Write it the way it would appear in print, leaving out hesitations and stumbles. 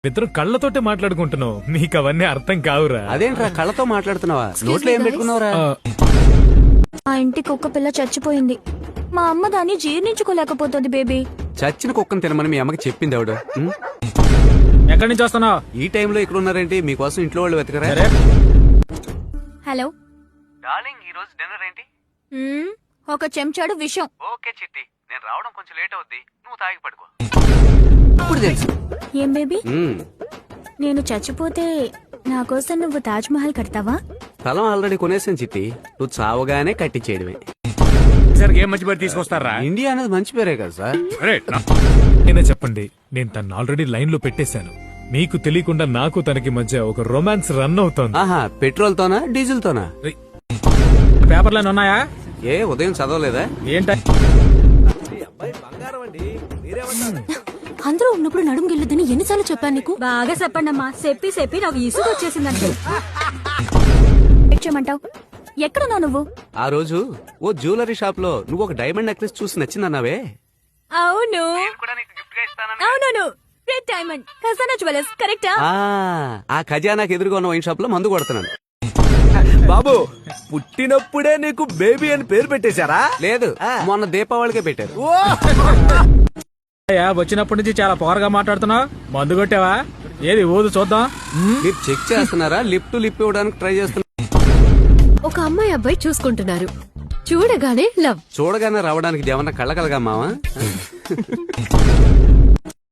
ఇద్దరు కళ్ళతోటే మాట్లాడుకుంటున్నావు, నీకు అవన్నీ అర్థం కావురా. అదేంట్రా కళ్ళతో మాట్లాడుతున్నావా? నోట్లో ఏం పెట్టుకున్నావురా? ఆ ఇంటి కుక్క పిల్ల చచ్చిపోయింది. మా అమ్మ దాన్ని జీర్ణించుకోలేకపోతుంది బేబీ. చచ్చిన కుక్కను తినమని మీ అమ్మకి చెప్పింది ఎవడు? ఎక్కడి నుంచి వస్తున్నావు? ఈ టైంలో ఇక్కడ ఉన్నారేంటి? మీకోసం ఇంట్లో వాళ్ళు వెతకరా? హలో డార్లింగ్, ఈ రోజు డిన్నర్ ఏంటి? ఒక చెంచాడు విషం. ఓకే చిట్టి, నేను రావడం కొంచెం లేట్ అవుద్ది, నువ్వు తాగి పడుకో. ఇప్పుడు తెలుసు. ఏం బేబీ, నేను చచ్చిపోతే నా కోసం నువ్వు తాజ్ మహల్ కడతావా? స్థలం ఆల్రెడీ కొనేసాను చిట్టి, నువ్వు చావగానే కట్టించేయడమే. సార్ ఏం మంచి పేరు తీసుకొస్తారా? ఇండియా అనేది మంచి పేరే కదా సార్. నేనే చెప్పండి, నేను తను ఆల్రెడీ లైన్ లో పెట్టేశాను. మీకు తెలియకుండా నాకు తనకి మధ్య ఒక రొమాన్స్ రన్ అవుతోంది. ఆహా, పెట్రోల్ తోనా డీజిల్ తోనా? పేపర్లు ఉన్నాయా? ఏ ఉదయం చదవలేదా? ఏంట అందరూ ఉన్నప్పుడు నడుము గిల్లుదని ఎన్నిసార్లు చెప్పాను నీకు? బాగా చెప్పండమ్మా, చెప్పి చెప్పి నాకు ఇసుగు వచ్చేసిందంటే. చేయమంటావు? ఎక్కడున్నావు నువ్వు? ఆ రోజు ఓ జ్యువెలరీ షాప్ లో నువ్వు ఒక డైమండ్ నెక్లెస్ చూసి నచ్చిందన్నావే. అవును అవునవును, రెడ్ డైమండ్ ఖజానా జ్యువెలర్స్, కరెక్టా? ఆ ఖజానాకి ఎదురుగా ఉన్న వైన్ షాప్ లో మందు కొడుతున్నాను. బాబు, పుట్టినప్పుడే నీకు బేబీ అని పేరు పెట్టేశారా? లేదు, మొన్న దీపావళికే పెట్టారు. వచ్చినప్పటి నుంచి చాలా పొగరగా మాట్లాడుతున్నావు. మందు కొట్టావా? ఏది ఊదు చూద్దాం. మీరు చెక్ చేస్తున్నారా? లిప్ టు లిప్ ఇవ్వడానికి ట్రై చేస్తున్నా. ఒక అమ్మాయి అబ్బాయి చూసుకుంటున్నారు, చూడగానే లవ్. చూడగానే రావడానికి ఏమన్నా కళ్ళ కలగా మావా?